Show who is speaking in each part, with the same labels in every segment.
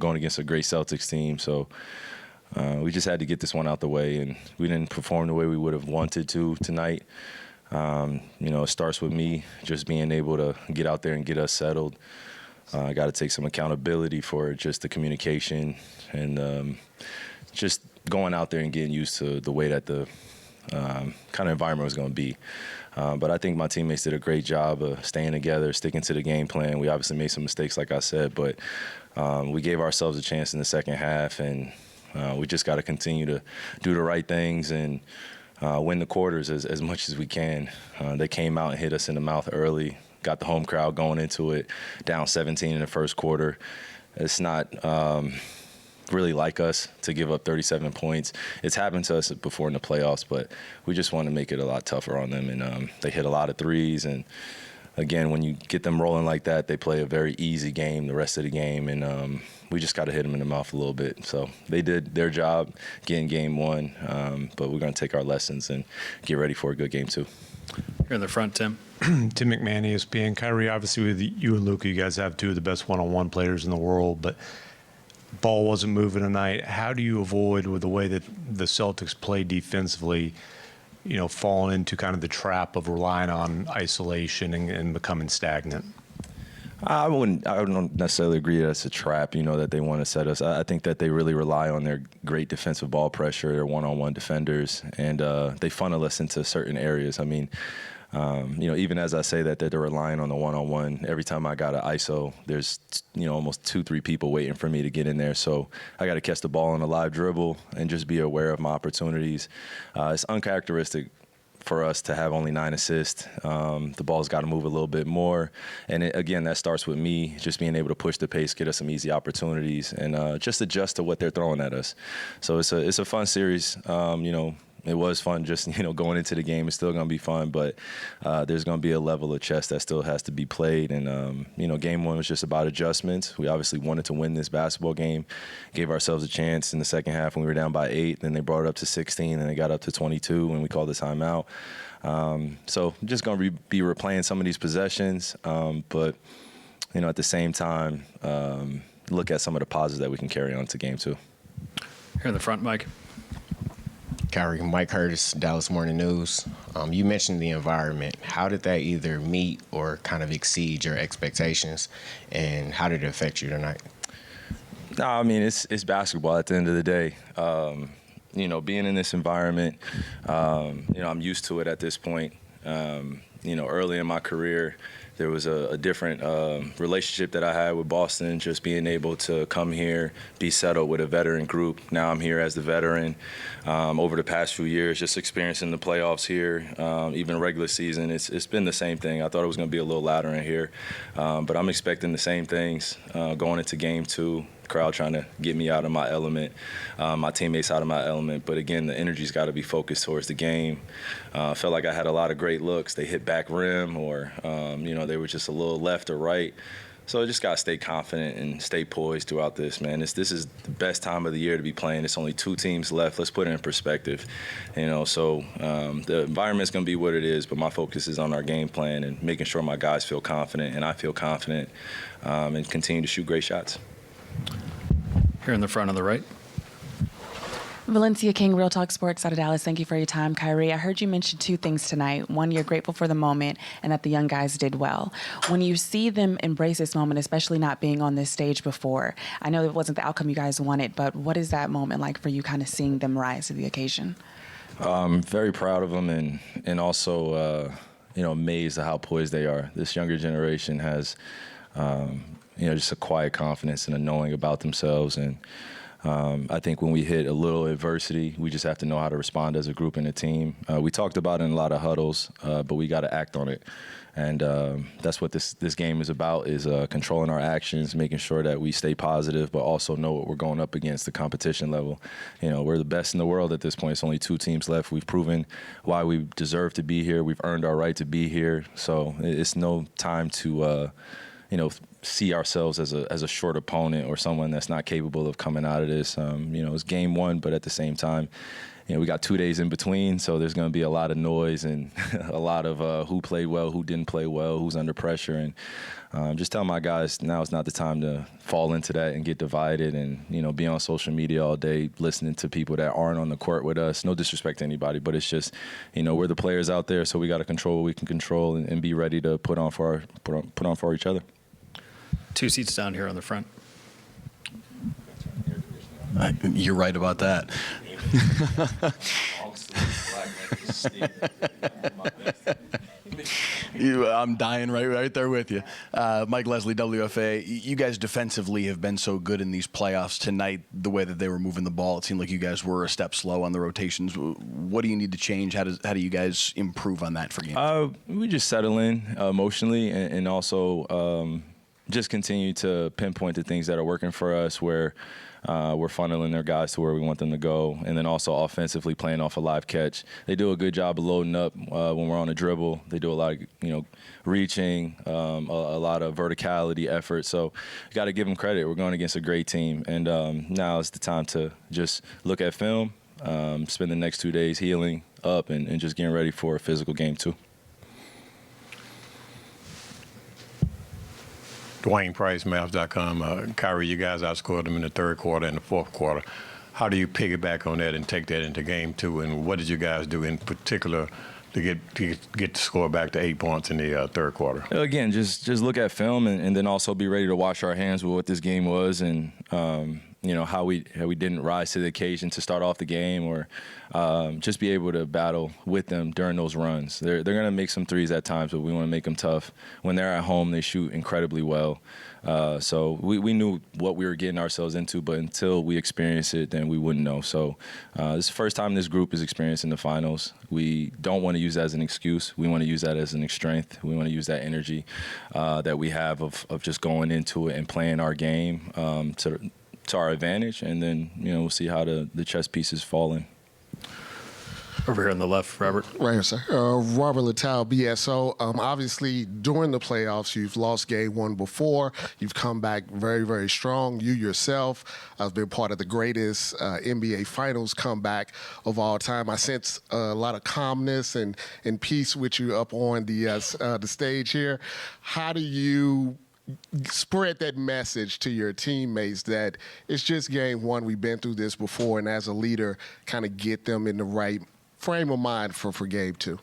Speaker 1: going against a great Celtics team. So we just had to get this one out the way, and we didn't perform the way we would have wanted to tonight. It starts with me just being able to get out there and get us settled. I got to take some accountability for just the communication and just going out there and getting used to the way that the kind of environment was going to be. But I think my teammates did a great job of staying together, sticking to the game plan. We obviously made some mistakes, like I said, but we gave ourselves a chance in the second half, and we just got to continue to do the right things and win the quarters as much as we can. They came out and hit us in the mouth early, got the home crowd going into it, down 17 in the first quarter. It's not really like us to give up 37 points. It's happened to us before in the playoffs, but we just want to make it a lot tougher on them. And they hit a lot of threes. And, again, when you get them rolling like that, they play a very easy game the rest of the game. And we just got to hit them in the mouth a little bit. So they did their job getting game one, but we're going to take our lessons and get ready for a good game two.
Speaker 2: Here in the front, Tim.
Speaker 3: Tim McMahon, ESPN. Kyrie, obviously with you and Luka, you guys have two of the best one-on-one players in the world, but ball wasn't moving tonight. How do you avoid, with the way that the Celtics play defensively, falling into kind of the trap of relying on isolation and becoming stagnant?
Speaker 1: I don't necessarily agree that it's a trap, that they want to set us. I think that they really rely on their great defensive ball pressure, their one-on-one defenders, and they funnel us into certain areas. I mean, even as I say that they're relying on the one-on-one, every time I got an ISO, there's, almost 2-3 people waiting for me to get in there. So I got to catch the ball on a live dribble and just be aware of my opportunities. It's uncharacteristic for us to have only 9 assists. The ball's got to move a little bit more. And again, that starts with me just being able to push the pace, get us some easy opportunities, and just adjust to what they're throwing at us. So it's a fun series. It was fun just, going into the game. It's still going to be fun, but there's going to be a level of chess that still has to be played. And, game one was just about adjustments. We obviously wanted to win this basketball game, gave ourselves a chance in the second half when we were down by 8. Then they brought it up to 16, and they got up to 22 when we called the timeout. So I'm just going to be replaying some of these possessions, but, at the same time, look at some of the positives that we can carry on to game two.
Speaker 2: Here in the front, Mike.
Speaker 4: Kyrie, Mike Curtis, Dallas Morning News. You mentioned the environment. How did that either meet or kind of exceed your expectations, and how did it affect you tonight?
Speaker 1: No, I mean, it's basketball at the end of the day. Being in this environment, I'm used to it at this point. Early in my career, there was a different relationship that I had with Boston, just being able to come here, be settled with a veteran group. Now I'm here as the veteran. Over the past few years, just experiencing the playoffs here, even regular season, it's been the same thing. I thought it was going to be a little louder in here, but I'm expecting the same things going into game two. Crowd trying to get me out of my element, my teammates out of my element. But again, the energy's got to be focused towards the game. Felt like I had a lot of great looks. They hit back rim, or they were just a little left or right. So I just got to stay confident and stay poised throughout this, man. This is the best time of the year to be playing. It's only 2 teams left. Let's put it in perspective, So the environment's going to be what it is, but my focus is on our game plan and making sure my guys feel confident and I feel confident, and continue to shoot great shots.
Speaker 2: Here in the front on the right.
Speaker 5: Valencia King, Real Talk Sports out of Dallas. Thank you for your time, Kyrie. I heard you mention 2 things tonight. One, you're grateful for the moment and that the young guys did well. When you see them embrace this moment, especially not being on this stage before, I know it wasn't the outcome you guys wanted, but what is that moment like for you, kind of seeing them rise to the occasion?
Speaker 1: Very proud of them and also, amazed at how poised they are. This younger generation has, just a quiet confidence and a knowing about themselves. And I think when we hit a little adversity, we just have to know how to respond as a group and a team. We talked about it in a lot of huddles, but we got to act on it. And that's what this game is about, is controlling our actions, making sure that we stay positive, but also know what we're going up against, the competition level. We're the best in the world at this point. It's only 2 teams left. We've proven why we deserve to be here. We've earned our right to be here. So it's no time to see ourselves as a short opponent or someone that's not capable of coming out of this. It's game one, but at the same time, we got 2 days in between, so there's going to be a lot of noise and a lot of who played well, who didn't play well, who's under pressure. And just tell my guys now is not the time to fall into that and get divided and, be on social media all day listening to people that aren't on the court with us. No disrespect to anybody, but it's just, we're the players out there, so we got to control what we can control and be ready to put on for each other.
Speaker 2: 2 seats down here on the front.
Speaker 6: You're right about that. I'm dying right there with you. Mike Leslie, WFA, you guys defensively have been so good in these playoffs tonight, the way that they were moving the ball. It seemed like you guys were a step slow on the rotations. What do you need to change? How do you guys improve on that for games?
Speaker 1: We just settle in emotionally and also just continue to pinpoint the things that are working for us where we're funneling their guys to where we want them to go. And then also offensively playing off a live catch. They do a good job of loading up when we're on a dribble. They do a lot of, reaching, a lot of verticality effort. So you got to give them credit. We're going against a great team. And now is the time to just look at film, spend the next 2 days healing up and just getting ready for a physical game too.
Speaker 7: Dwayne Price, Mavs.com. Kyrie, you guys outscored them in the third quarter and the fourth quarter. How do you piggyback on that and take that into game two? And what did you guys do in particular to get the score back to 8 points in the third quarter?
Speaker 1: Again, just look at film and then also be ready to wash our hands with what this game was and how we didn't rise to the occasion to start off the game or just be able to battle with them during those runs. They're going to make some threes at times, but we want to make them tough. When they're at home, they shoot incredibly well. So we knew what we were getting ourselves into, but until we experience it, then we wouldn't know. So this is the first time this group is experiencing the finals. We don't want to use that as an excuse. We want to use that as an strength. We want to use that energy that we have of just going into it and playing our game to our advantage, and then we'll see how the chess pieces fall in.
Speaker 2: Over here on the left, Robert.
Speaker 8: Right here, sir. Robert Littell, BSO. Obviously, during the playoffs, you've lost game one before. You've come back very, very strong. You yourself have been part of the greatest NBA Finals comeback of all time. I sense a lot of calmness and peace with you up on the stage here. How do you spread that message to your teammates that it's just game one, we've been through this before, and as a leader, kind of get them in the right frame of mind for game two?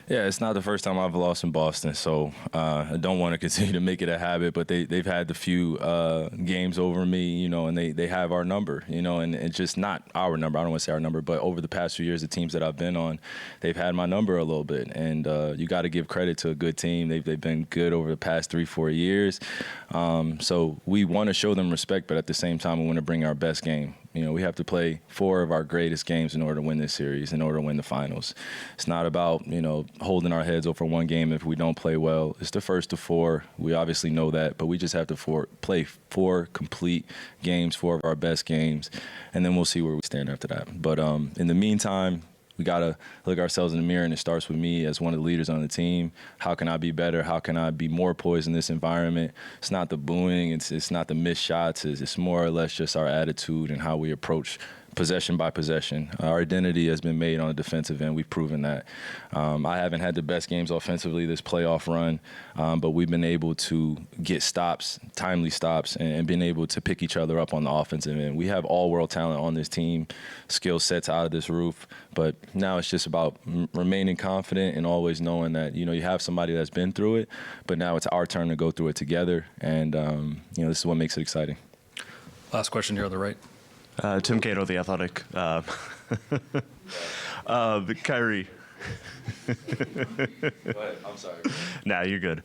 Speaker 1: Yeah, it's not the first time I've lost in Boston, so I don't want to continue to make it a habit, but they've had the few games over me, and they have our number, and it's just not our number. I don't want to say our number, but over the past few years, the teams that I've been on, they've had my number a little bit, and you got to give credit to a good team. They've been good over the past 3-4 years, so we want to show them respect, but at the same time, we want to bring our best game. We have to play 4 of our greatest games in order to win this series, in order to win the finals. It's not about, holding our heads over one game if we don't play well. It's the first of 4. We obviously know that, but we just have to play 4 complete games, 4 of our best games, and then we'll see where we stand after that. But in the meantime, we got to look ourselves in the mirror, and it starts with me as one of the leaders on the team. How can I be better? How can I be more poised in this environment? It's not the booing. It's not the missed shots. It's more or less just our attitude and how we approach possession by possession. Our identity has been made on the defensive end. We've proven that. I haven't had the best games offensively this playoff run, but we've been able to get stops, timely stops, and been able to pick each other up on the offensive end. We have all-world talent on this team, skill sets out of this roof, but now it's just about remaining confident and always knowing that, you have somebody that's been through it, but now it's our turn to go through it together, and, this is what makes it exciting.
Speaker 2: Last question here on the right.
Speaker 9: Tim Cato, The Athletic. Kyrie.
Speaker 1: Go ahead. I'm sorry.
Speaker 9: Nah, you're good.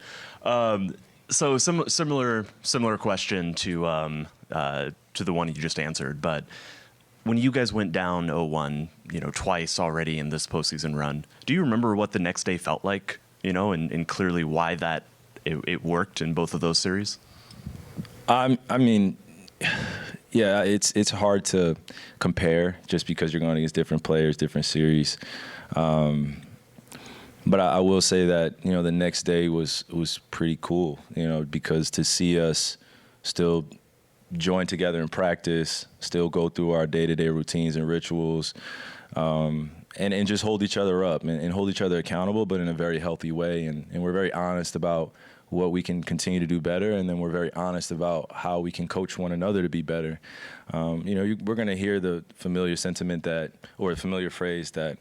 Speaker 9: So similar question to the one you just answered, but when you guys went down 0-1, twice already in this postseason run, do you remember what the next day felt like, and clearly why that it worked in both of those series?
Speaker 1: I mean, yeah, it's hard to compare just because you're going against different players, different series. But I will say that, you know, the next day was pretty cool, you know, because to see us still join together in practice, still go through our day-to-day routines and rituals, and just hold each other up and hold each other accountable, but in a very healthy way. And we're very honest about what we can continue to do better, and then we're very honest about how we can coach one another to be better. You know, we're going to hear the familiar sentiment that, or a familiar phrase that,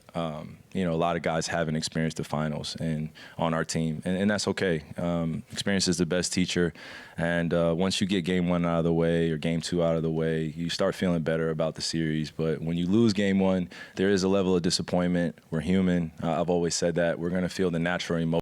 Speaker 1: you know, a lot of guys haven't experienced the finals and on our team, and that's okay. Experience is the best teacher, and once you get game 1 out of the way or game 2 out of the way, you start feeling better about the series. But when you lose game 1, there is a level of disappointment. We're human. I've always said that. We're going to feel the natural emotion